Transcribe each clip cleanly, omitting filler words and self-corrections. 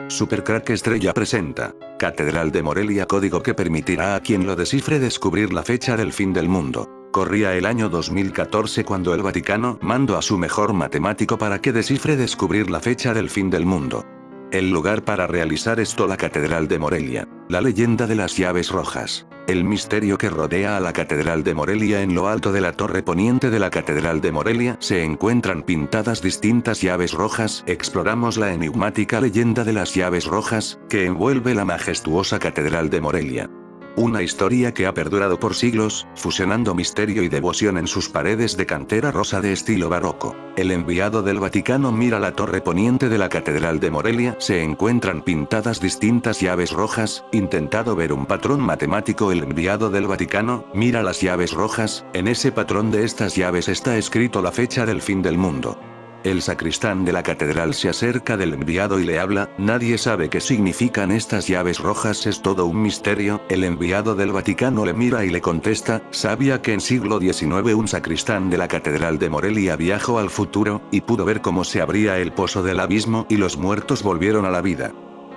Supercrack Estrella presenta Catedral de Morelia, código que permitirá a quien lo descifre descubrir la fecha del fin del mundo. Corría el año 2014 cuando el Vaticano mandó a su mejor matemático para que descifre descubrir la fecha del fin del mundo. El lugar para realizar esto, la Catedral de Morelia. La leyenda de las llaves rojas. El misterio que rodea a la Catedral de Morelia. En lo alto de la torre poniente de la Catedral de Morelia se encuentran pintadas distintas llaves rojas. Exploramos la enigmática leyenda de las llaves rojas, que envuelve la majestuosa Catedral de Morelia. Una historia que ha perdurado por siglos, fusionando misterio y devoción en sus paredes de cantera rosa de estilo barroco. El enviado del Vaticano mira la torre poniente de la Catedral de Morelia. Se encuentran pintadas distintas llaves rojas. Intentado ver un patrón matemático. El enviado del Vaticano mira las llaves rojas. En ese patrón de estas llaves está escrito la fecha del fin del mundo. El sacristán de la catedral se acerca del enviado y le habla. Nadie sabe qué significan estas llaves rojas, es todo un misterio. El enviado del Vaticano le mira y le contesta: sabía que en siglo XIX un sacristán de la catedral de Morelia viajó al futuro, y pudo ver cómo se abría el pozo del abismo y los muertos volvieron a la vida.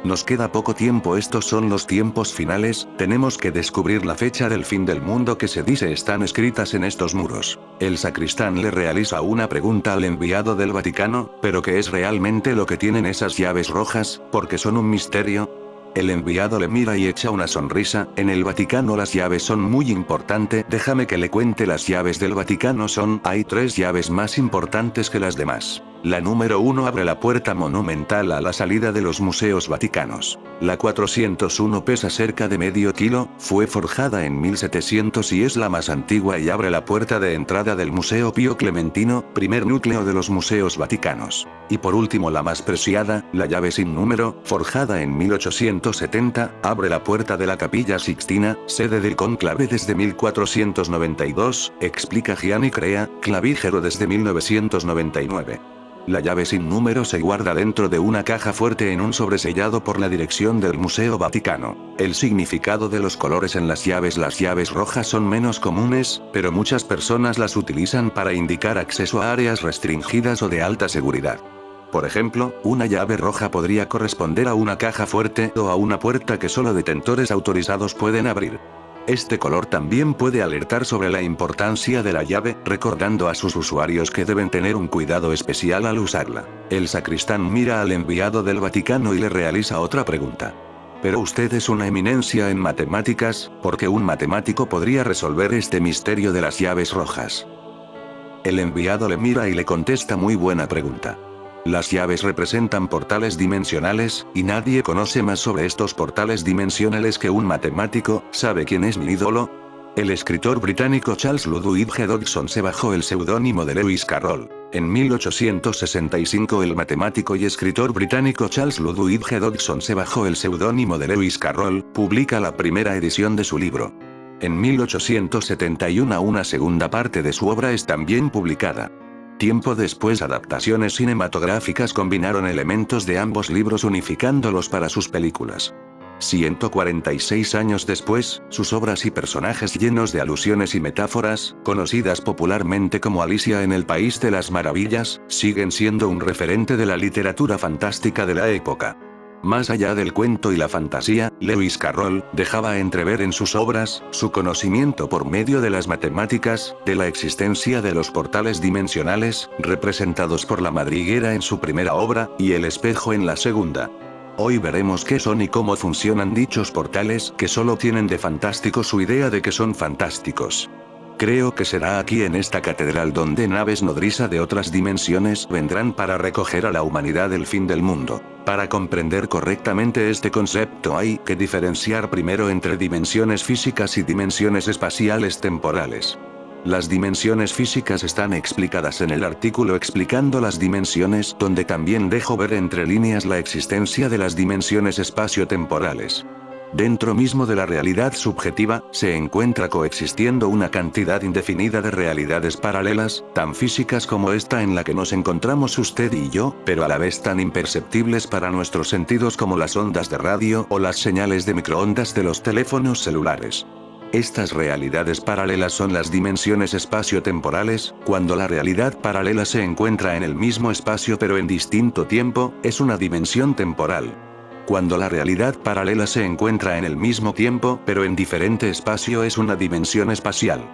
Nos queda poco tiempo, estos son los tiempos finales, tenemos que descubrir la fecha del fin del mundo que se dice están escritas en estos muros. El sacristán le realiza una pregunta al enviado del Vaticano: ¿pero qué es realmente lo que tienen esas llaves rojas, porque son un misterio? El enviado le mira y echa una sonrisa. En el Vaticano las llaves son muy importantes. Déjame que le cuente, las llaves del Vaticano hay 3 llaves más importantes que las demás. La número 1 abre la puerta monumental a la salida de los museos vaticanos. La 401 pesa cerca de medio kilo, fue forjada en 1700 y es la más antigua y abre la puerta de entrada del Museo Pío Clementino, primer núcleo de los museos vaticanos. Y por último, la más preciada, la llave sin número, forjada en 1870, abre la puerta de la Capilla Sixtina, sede del cónclave desde 1492, explica Gianni Crea, clavígero desde 1999. La llave sin número se guarda dentro de una caja fuerte en un sobresellado por la dirección del Museo Vaticano. El significado de los colores en las llaves rojas son menos comunes, pero muchas personas las utilizan para indicar acceso a áreas restringidas o de alta seguridad. Por ejemplo, una llave roja podría corresponder a una caja fuerte o a una puerta que solo detentores autorizados pueden abrir. Este color también puede alertar sobre la importancia de la llave, recordando a sus usuarios que deben tener un cuidado especial al usarla. El sacristán mira al enviado del Vaticano y le realiza otra pregunta. Pero usted es una eminencia en matemáticas, ¿por qué un matemático podría resolver este misterio de las llaves rojas? El enviado le mira y le contesta: muy buena pregunta. Las llaves representan portales dimensionales, y nadie conoce más sobre estos portales dimensionales que un matemático. ¿Sabe quién es mi ídolo? El escritor británico Charles Ludwig G. Dodson se bajó el seudónimo de Lewis Carroll. En 1865 el matemático y escritor británico Charles Ludwig G. Dodson se bajó el seudónimo de Lewis Carroll, publica la primera edición de su libro. En 1871 una segunda parte de su obra es también publicada. Tiempo después, adaptaciones cinematográficas combinaron elementos de ambos libros unificándolos para sus películas. 146 años después, sus obras y personajes llenos de alusiones y metáforas, conocidas popularmente como Alicia en el País de las Maravillas, siguen siendo un referente de la literatura fantástica de la época. Más allá del cuento y la fantasía, Lewis Carroll dejaba entrever en sus obras su conocimiento por medio de las matemáticas, de la existencia de los portales dimensionales, representados por la madriguera en su primera obra, y el espejo en la segunda. Hoy veremos qué son y cómo funcionan dichos portales, que solo tienen de fantástico su idea de que son fantásticos. Creo que será aquí en esta catedral donde naves nodriza de otras dimensiones vendrán para recoger a la humanidad del fin del mundo. Para comprender correctamente este concepto hay que diferenciar primero entre dimensiones físicas y dimensiones espaciales temporales. Las dimensiones físicas están explicadas en el artículo explicando las dimensiones, donde también dejo ver entre líneas la existencia de las dimensiones espaciotemporales. Dentro mismo de la realidad subjetiva, se encuentra coexistiendo una cantidad indefinida de realidades paralelas, tan físicas como esta en la que nos encontramos usted y yo, pero a la vez tan imperceptibles para nuestros sentidos como las ondas de radio o las señales de microondas de los teléfonos celulares. Estas realidades paralelas son las dimensiones espaciotemporales. Cuando la realidad paralela se encuentra en el mismo espacio pero en distinto tiempo, es una dimensión temporal. Cuando la realidad paralela se encuentra en el mismo tiempo, pero en diferente espacio, es una dimensión espacial.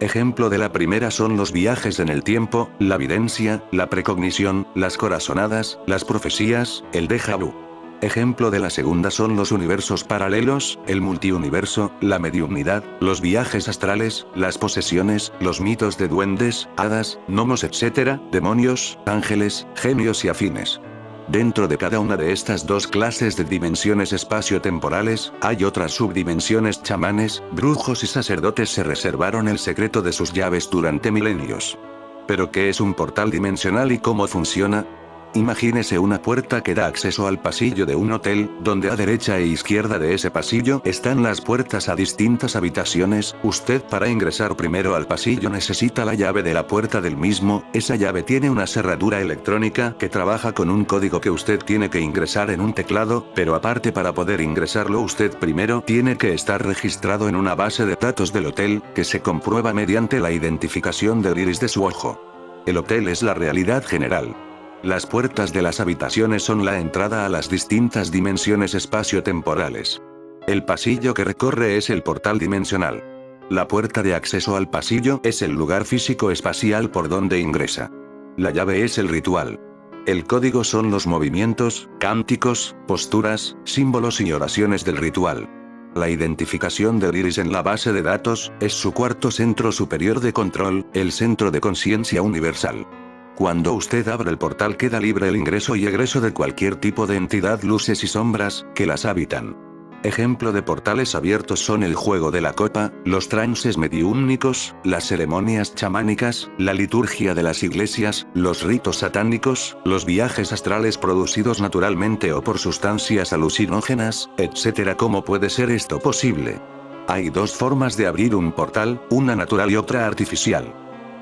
Ejemplo de la primera son los viajes en el tiempo, la videncia, la precognición, las corazonadas, las profecías, el déjà vu. Ejemplo de la segunda son los universos paralelos, el multiuniverso, la mediumnidad, los viajes astrales, las posesiones, los mitos de duendes, hadas, gnomos, etc., demonios, ángeles, genios y afines. Dentro de cada una de estas dos clases de dimensiones espaciotemporales, hay otras subdimensiones. Chamanes, brujos y sacerdotes se reservaron el secreto de sus llaves durante milenios. ¿Pero qué es un portal dimensional y cómo funciona? Imagínese una puerta que da acceso al pasillo de un hotel, donde a derecha e izquierda de ese pasillo están las puertas a distintas habitaciones. Usted, para ingresar primero al pasillo, necesita la llave de la puerta del mismo. Esa llave tiene una cerradura electrónica que trabaja con un código que usted tiene que ingresar en un teclado, pero aparte, para poder ingresarlo usted primero tiene que estar registrado en una base de datos del hotel, que se comprueba mediante la identificación del iris de su ojo. El hotel es la realidad general. Las puertas de las habitaciones son la entrada a las distintas dimensiones espaciotemporales. El pasillo que recorre es el portal dimensional. La puerta de acceso al pasillo es el lugar físico espacial por donde ingresa. La llave es el ritual. El código son los movimientos, cánticos, posturas, símbolos y oraciones del ritual. La identificación del iris en la base de datos es su cuarto centro superior de control, el centro de conciencia universal. Cuando usted abre el portal, queda libre el ingreso y egreso de cualquier tipo de entidad, luces y sombras, que las habitan. Ejemplo de portales abiertos son el juego de la copa, los trances mediúmnicos, las ceremonias chamánicas, la liturgia de las iglesias, los ritos satánicos, los viajes astrales producidos naturalmente o por sustancias alucinógenas, etc. ¿Cómo puede ser esto posible? Hay dos formas de abrir un portal, una natural y otra artificial.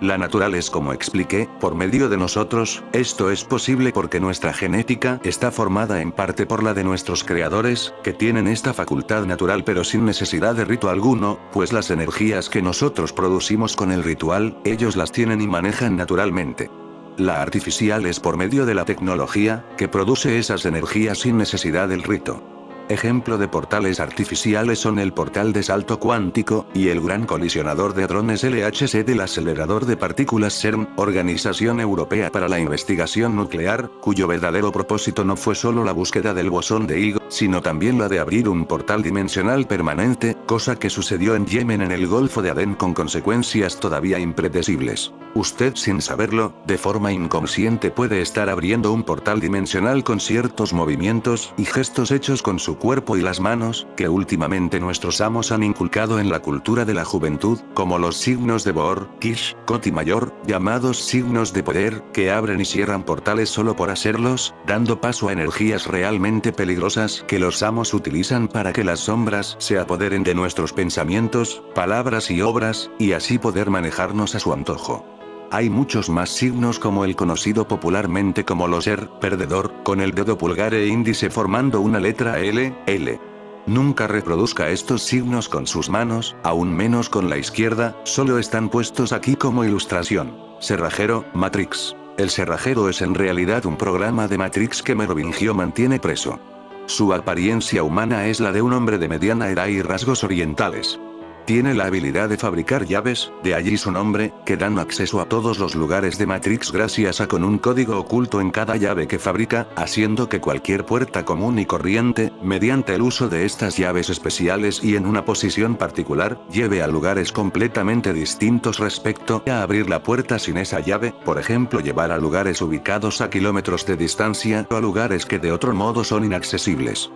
La natural es, como expliqué, por medio de nosotros. Esto es posible porque nuestra genética está formada en parte por la de nuestros creadores, que tienen esta facultad natural pero sin necesidad de rito alguno, pues las energías que nosotros producimos con el ritual, ellos las tienen y manejan naturalmente. La artificial es por medio de la tecnología, que produce esas energías sin necesidad del rito. Ejemplo de portales artificiales son el portal de salto cuántico, y el gran colisionador de hadrones LHC del acelerador de partículas CERN, Organización Europea para la Investigación Nuclear, cuyo verdadero propósito no fue solo la búsqueda del bosón de Higgs, sino también la de abrir un portal dimensional permanente, cosa que sucedió en Yemen en el Golfo de Adén con consecuencias todavía impredecibles. Usted, sin saberlo, de forma inconsciente puede estar abriendo un portal dimensional con ciertos movimientos y gestos hechos con su cuerpo y las manos, que últimamente nuestros amos han inculcado en la cultura de la juventud, como los signos de Bohr, Kish, Kot y Mayor, llamados signos de poder, que abren y cierran portales solo por hacerlos, dando paso a energías realmente peligrosas que los amos utilizan para que las sombras se apoderen de nuestros pensamientos, palabras y obras, y así poder manejarnos a su antojo. Hay muchos más signos, como el conocido popularmente como loser, perdedor, con el dedo pulgar e índice formando una letra L. Nunca reproduzca estos signos con sus manos, aún menos con la izquierda, solo están puestos aquí como ilustración. Cerrajero, Matrix. El cerrajero es en realidad un programa de Matrix que Merovingio mantiene preso. Su apariencia humana es la de un hombre de mediana edad y rasgos orientales. Tiene la habilidad de fabricar llaves, de allí su nombre, que dan acceso a todos los lugares de Matrix gracias a con un código oculto en cada llave que fabrica, haciendo que cualquier puerta común y corriente, mediante el uso de estas llaves especiales y en una posición particular, lleve a lugares completamente distintos respecto a abrir la puerta sin esa llave, por ejemplo llevar a lugares ubicados a kilómetros de distancia o a lugares que de otro modo son inaccesibles.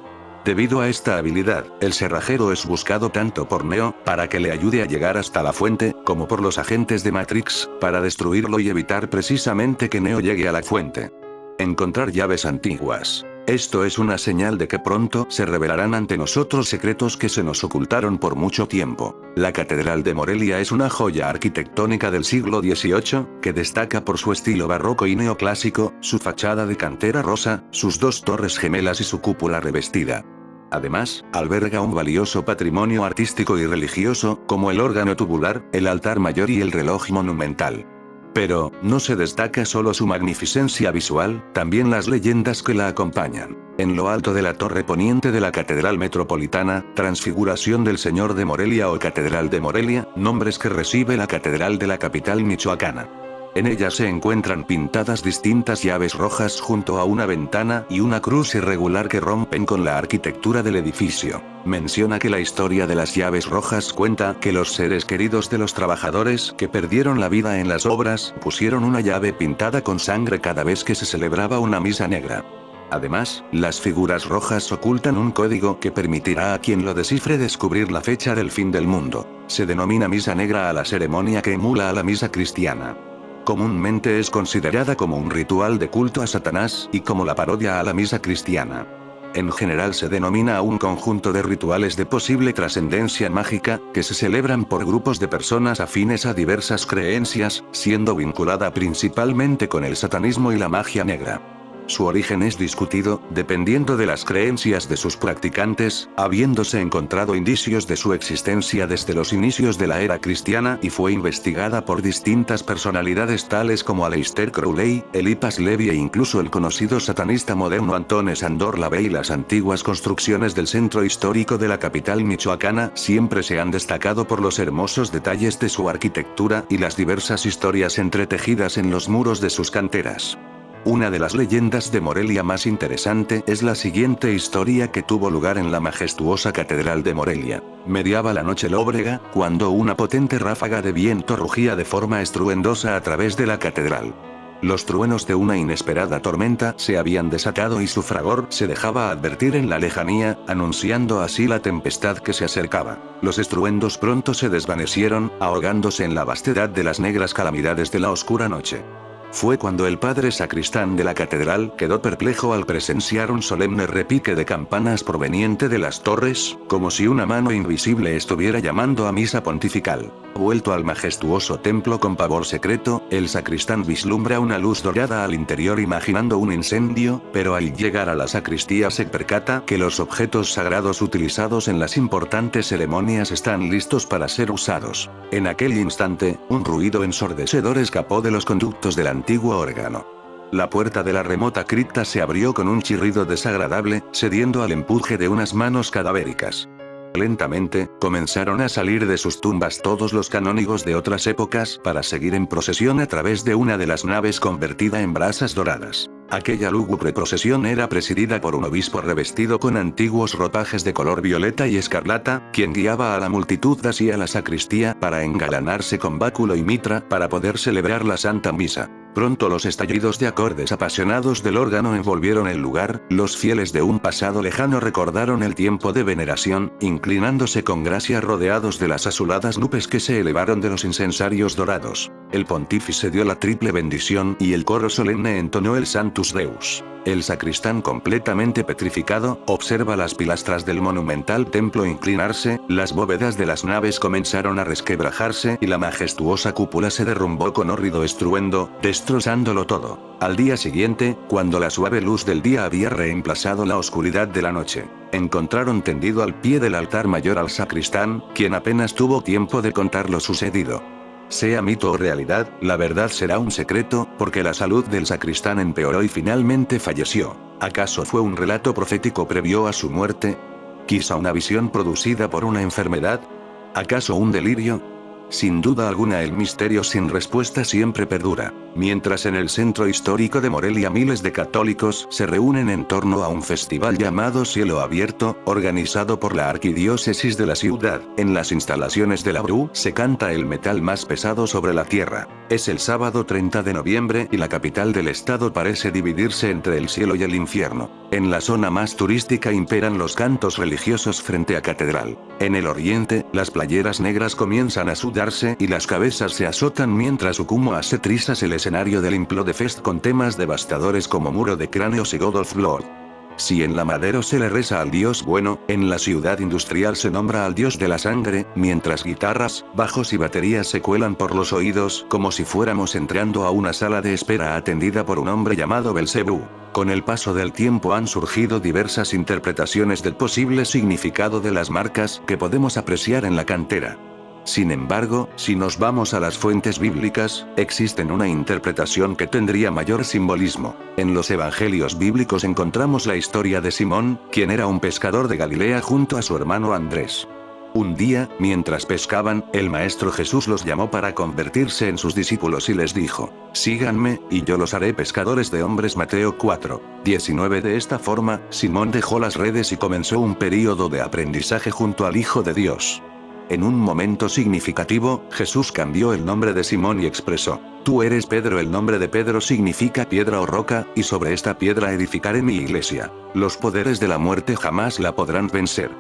Debido a esta habilidad, el cerrajero es buscado tanto por Neo, para que le ayude a llegar hasta la fuente, como por los agentes de Matrix, para destruirlo y evitar precisamente que Neo llegue a la fuente. Encontrar llaves antiguas. Esto es una señal de que pronto se revelarán ante nosotros secretos que se nos ocultaron por mucho tiempo. La Catedral de Morelia es una joya arquitectónica del siglo XVIII, que destaca por su estilo barroco y neoclásico, su fachada de cantera rosa, sus dos torres gemelas y su cúpula revestida. Además, alberga un valioso patrimonio artístico y religioso, como el órgano tubular, el altar mayor y el reloj monumental. Pero, no se destaca solo su magnificencia visual, también las leyendas que la acompañan. En lo alto de la torre poniente de la Catedral Metropolitana, Transfiguración del Señor de Morelia o Catedral de Morelia, nombres que recibe la catedral de la capital michoacana. En ella se encuentran pintadas distintas llaves rojas junto a una ventana y una cruz irregular que rompen con la arquitectura del edificio. Menciona que la historia de las llaves rojas cuenta que los seres queridos de los trabajadores que perdieron la vida en las obras pusieron una llave pintada con sangre cada vez que se celebraba una misa negra. Además, las figuras rojas ocultan un código que permitirá a quien lo descifre descubrir la fecha del fin del mundo. Se denomina misa negra a la ceremonia que emula a la misa cristiana. Comúnmente es considerada como un ritual de culto a Satanás y como la parodia a la misa cristiana. En general se denomina a un conjunto de rituales de posible trascendencia mágica, que se celebran por grupos de personas afines a diversas creencias, siendo vinculada principalmente con el satanismo y la magia negra. Su origen es discutido, dependiendo de las creencias de sus practicantes, habiéndose encontrado indicios de su existencia desde los inicios de la era cristiana y fue investigada por distintas personalidades tales como Aleister Crowley, Eliphas Levi e incluso el conocido satanista moderno Antoine Sandor Lavey. Las antiguas construcciones del centro histórico de la capital michoacana siempre se han destacado por los hermosos detalles de su arquitectura y las diversas historias entretejidas en los muros de sus canteras. Una de las leyendas de Morelia más interesante es la siguiente historia que tuvo lugar en la majestuosa Catedral de Morelia. Mediaba la noche lóbrega, cuando una potente ráfaga de viento rugía de forma estruendosa a través de la catedral. Los truenos de una inesperada tormenta se habían desatado y su fragor se dejaba advertir en la lejanía, anunciando así la tempestad que se acercaba. Los estruendos pronto se desvanecieron, ahogándose en la vastedad de las negras calamidades de la oscura noche. Fue cuando el padre sacristán de la catedral quedó perplejo al presenciar un solemne repique de campanas proveniente de las torres, como si una mano invisible estuviera llamando a misa pontifical. Vuelto al majestuoso templo con pavor secreto, el sacristán vislumbra una luz dorada al interior imaginando un incendio, pero al llegar a la sacristía se percata que los objetos sagrados utilizados en las importantes ceremonias están listos para ser usados. En aquel instante, un ruido ensordecedor escapó de los conductos del antiguo órgano. La puerta de la remota cripta se abrió con un chirrido desagradable, cediendo al empuje de unas manos cadavéricas. Lentamente, comenzaron a salir de sus tumbas todos los canónigos de otras épocas para seguir en procesión a través de una de las naves convertida en brasas doradas. Aquella lúgubre procesión era presidida por un obispo revestido con antiguos ropajes de color violeta y escarlata, quien guiaba a la multitud hacia la sacristía para engalanarse con báculo y mitra para poder celebrar la Santa Misa. Pronto los estallidos de acordes apasionados del órgano envolvieron el lugar, los fieles de un pasado lejano recordaron el tiempo de veneración, inclinándose con gracia rodeados de las azuladas nubes que se elevaron de los incensarios dorados. El pontífice dio la triple bendición y el coro solemne entonó el Sanctus Deus. El sacristán, completamente petrificado, observa las pilastras del monumental templo inclinarse, las bóvedas de las naves comenzaron a resquebrajarse y la majestuosa cúpula se derrumbó con hórrido estruendo, destrozándolo todo. Al día siguiente, cuando la suave luz del día había reemplazado la oscuridad de la noche, encontraron tendido al pie del altar mayor al sacristán, quien apenas tuvo tiempo de contar lo sucedido. Sea mito o realidad, la verdad será un secreto, porque la salud del sacristán empeoró y finalmente falleció. ¿Acaso fue un relato profético previo a su muerte? ¿Quizá una visión producida por una enfermedad? ¿Acaso un delirio? Sin duda alguna el misterio sin respuesta siempre perdura. Mientras en el centro histórico de Morelia miles de católicos se reúnen en torno a un festival llamado Cielo Abierto, organizado por la arquidiócesis de la ciudad, en las instalaciones de la BRU se canta el metal más pesado sobre la tierra. Es el sábado 30 de noviembre y la capital del estado parece dividirse entre el cielo y el infierno. En la zona más turística imperan los cantos religiosos frente a catedral. En el oriente, las playeras negras comienzan a sudarse y las cabezas se azotan mientras Ukumo hace trizas el escenario del Implode Fest con temas devastadores como Muro de Cráneos y God of Blood. Si en la Madero se le reza al dios bueno, en la ciudad industrial se nombra al dios de la sangre, mientras guitarras, bajos y baterías se cuelan por los oídos como si fuéramos entrando a una sala de espera atendida por un hombre llamado Belcebú. Con el paso del tiempo han surgido diversas interpretaciones del posible significado de las marcas que podemos apreciar en la cantera. Sin embargo, si nos vamos a las fuentes bíblicas, existen una interpretación que tendría mayor simbolismo. En los evangelios bíblicos encontramos la historia de Simón, quien era un pescador de Galilea junto a su hermano Andrés. Un día, mientras pescaban, el Maestro Jesús los llamó para convertirse en sus discípulos y les dijo: síganme, y yo los haré pescadores de hombres. Mateo 4:19. De esta forma, Simón dejó las redes y comenzó un período de aprendizaje junto al Hijo de Dios. En un momento significativo, Jesús cambió el nombre de Simón y expresó: tú eres Pedro. El nombre de Pedro significa piedra o roca, y sobre esta piedra edificaré mi iglesia. Los poderes de la muerte jamás la podrán vencer.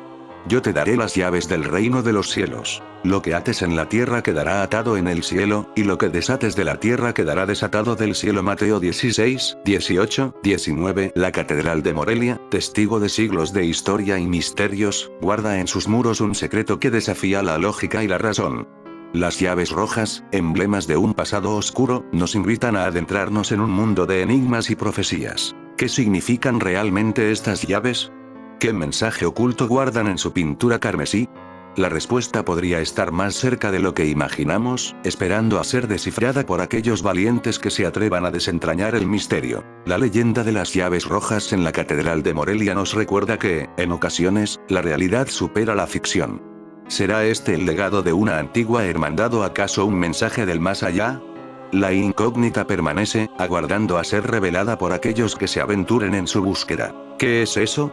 Yo te daré las llaves del reino de los cielos. Lo que ates en la tierra quedará atado en el cielo, y lo que desates de la tierra quedará desatado del cielo. Mateo 16:18-19. La Catedral de Morelia, testigo de siglos de historia y misterios, guarda en sus muros un secreto que desafía la lógica y la razón. Las llaves rojas, emblemas de un pasado oscuro, nos invitan a adentrarnos en un mundo de enigmas y profecías. ¿Qué significan realmente estas llaves? ¿Qué mensaje oculto guardan en su pintura carmesí? La respuesta podría estar más cerca de lo que imaginamos, esperando a ser descifrada por aquellos valientes que se atrevan a desentrañar el misterio. La leyenda de las llaves rojas en la Catedral de Morelia nos recuerda que, en ocasiones, la realidad supera la ficción. ¿Será este el legado de una antigua hermandad o acaso un mensaje del más allá? La incógnita permanece, aguardando a ser revelada por aquellos que se aventuren en su búsqueda. ¿Qué es eso?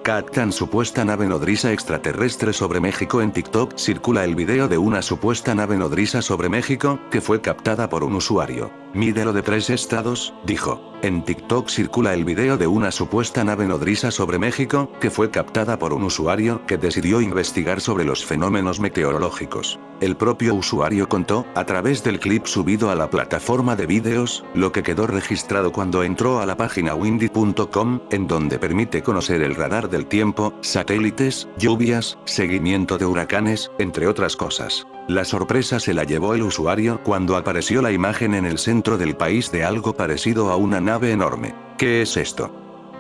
Captan supuesta nave nodriza extraterrestre sobre México. En TikTok circula el video de una supuesta nave nodriza sobre México, que fue captada por un usuario. Mídelo de 3 estados, dijo. En TikTok circula el video de una supuesta nave nodriza sobre México, que fue captada por un usuario que decidió investigar sobre los fenómenos meteorológicos. El propio usuario contó, a través del clip subido a la plataforma de vídeos, lo que quedó registrado cuando entró a la página windy.com, en donde permite conocer el radar del tiempo, satélites, lluvias, seguimiento de huracanes, entre otras cosas. La sorpresa se la llevó el usuario cuando apareció la imagen en el centro del país de algo parecido a una nave enorme. ¿Qué es esto?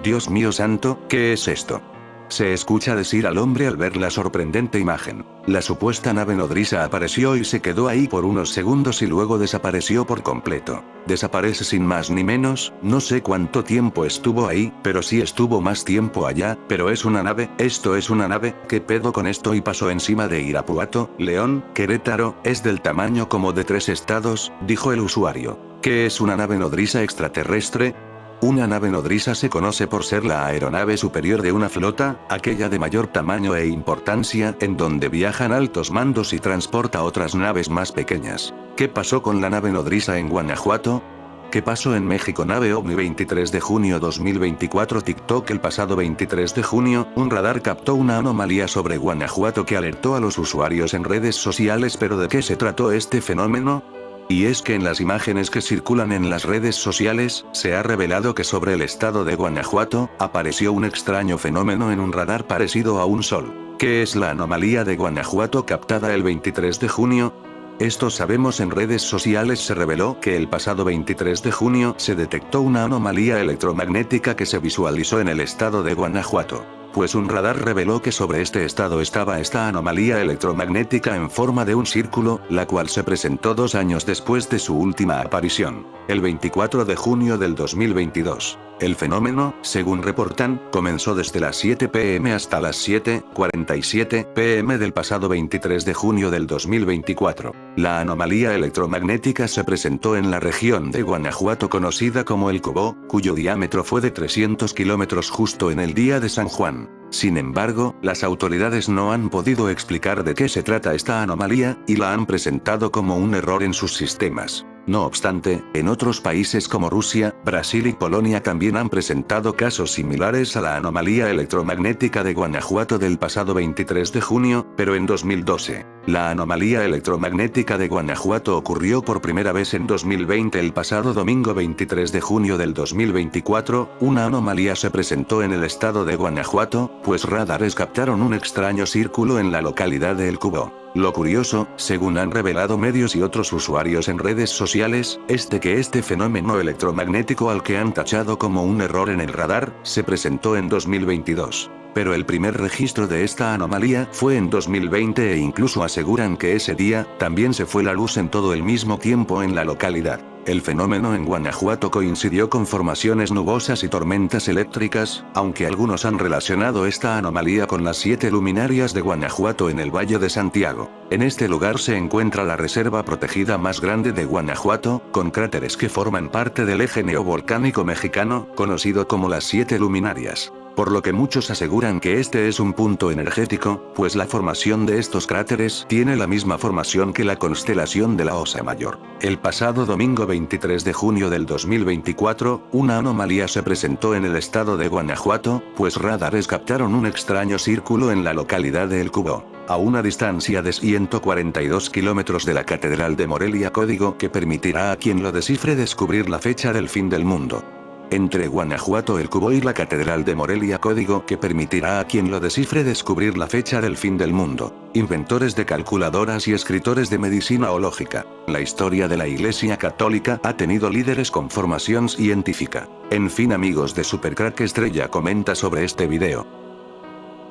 Dios mío santo, ¿qué es esto? Se escucha decir al hombre al ver la sorprendente imagen. La supuesta nave nodriza apareció y se quedó ahí por unos segundos y luego desapareció por completo. Desaparece sin más ni menos, no sé cuánto tiempo estuvo ahí, pero sí estuvo más tiempo allá, pero es una nave, esto es una nave, ¿qué pedo con esto? Y pasó encima de Irapuato, León, Querétaro, es del tamaño como de 3 estados, dijo el usuario. ¿Qué es una nave nodriza extraterrestre? Una nave nodriza se conoce por ser la aeronave superior de una flota, aquella de mayor tamaño e importancia, en donde viajan altos mandos y transporta otras naves más pequeñas. ¿Qué pasó con la nave nodriza en Guanajuato? ¿Qué pasó en México? Nave OVNI 23 de junio 2024. TikTok. El pasado 23 de junio, un radar captó una anomalía sobre Guanajuato que alertó a los usuarios en redes sociales. ¿Pero de qué se trató este fenómeno? Y es que en las imágenes que circulan en las redes sociales, se ha revelado que sobre el estado de Guanajuato, apareció un extraño fenómeno en un radar parecido a un sol. ¿Qué es la anomalía de Guanajuato captada el 23 de junio? Esto sabemos. En redes sociales se reveló que el pasado 23 de junio se detectó una anomalía electromagnética que se visualizó en el estado de Guanajuato. Pues un radar reveló que sobre este estado estaba esta anomalía electromagnética en forma de un círculo, la cual se presentó 2 años después de su última aparición, el 24 de junio del 2022. El fenómeno, según reportan, comenzó desde las 7 p.m. hasta las 7:47 p.m. del pasado 23 de junio del 2024. La anomalía electromagnética se presentó en la región de Guanajuato conocida como el Cobó, cuyo diámetro fue de 300 kilómetros justo en el día de San Juan. Sin embargo, las autoridades no han podido explicar de qué se trata esta anomalía, y la han presentado como un error en sus sistemas. No obstante, en otros países como Rusia, Brasil y Polonia también han presentado casos similares a la anomalía electromagnética de Guanajuato del pasado 23 de junio, pero en 2012. La anomalía electromagnética de Guanajuato ocurrió por primera vez en 2020. El pasado domingo 23 de junio del 2024, una anomalía se presentó en el estado de Guanajuato, pues radares captaron un extraño círculo en la localidad de El Cubó. Lo curioso, según han revelado medios y otros usuarios en redes sociales, es de que este fenómeno electromagnético al que han tachado como un error en el radar, se presentó en 2022. Pero el primer registro de esta anomalía fue en 2020 e incluso aseguran que ese día, también se fue la luz en todo el mismo tiempo en la localidad. El fenómeno en Guanajuato coincidió con formaciones nubosas y tormentas eléctricas, aunque algunos han relacionado esta anomalía con las 7 luminarias de Guanajuato en el Valle de Santiago. En este lugar se encuentra la reserva protegida más grande de Guanajuato, con cráteres que forman parte del eje neovolcánico mexicano, conocido como las 7 luminarias. Por lo que muchos aseguran que este es un punto energético, pues la formación de estos cráteres tiene la misma formación que la constelación de la Osa Mayor. El pasado domingo 23 de junio del 2024, una anomalía se presentó en el estado de Guanajuato, pues radares captaron un extraño círculo en la localidad de El Cubo, a una distancia de 142 kilómetros de la Catedral de Morelia, código que permitirá a quien lo descifre descubrir la fecha del fin del mundo. Entre Guanajuato, El Cubo y la Catedral de Morelia, código que permitirá a quien lo descifre descubrir la fecha del fin del mundo. Inventores de calculadoras y escritores de medicina o lógica. La historia de la Iglesia Católica ha tenido líderes con formación científica. En fin, amigos de Supercrack Estrella, comenta sobre este video.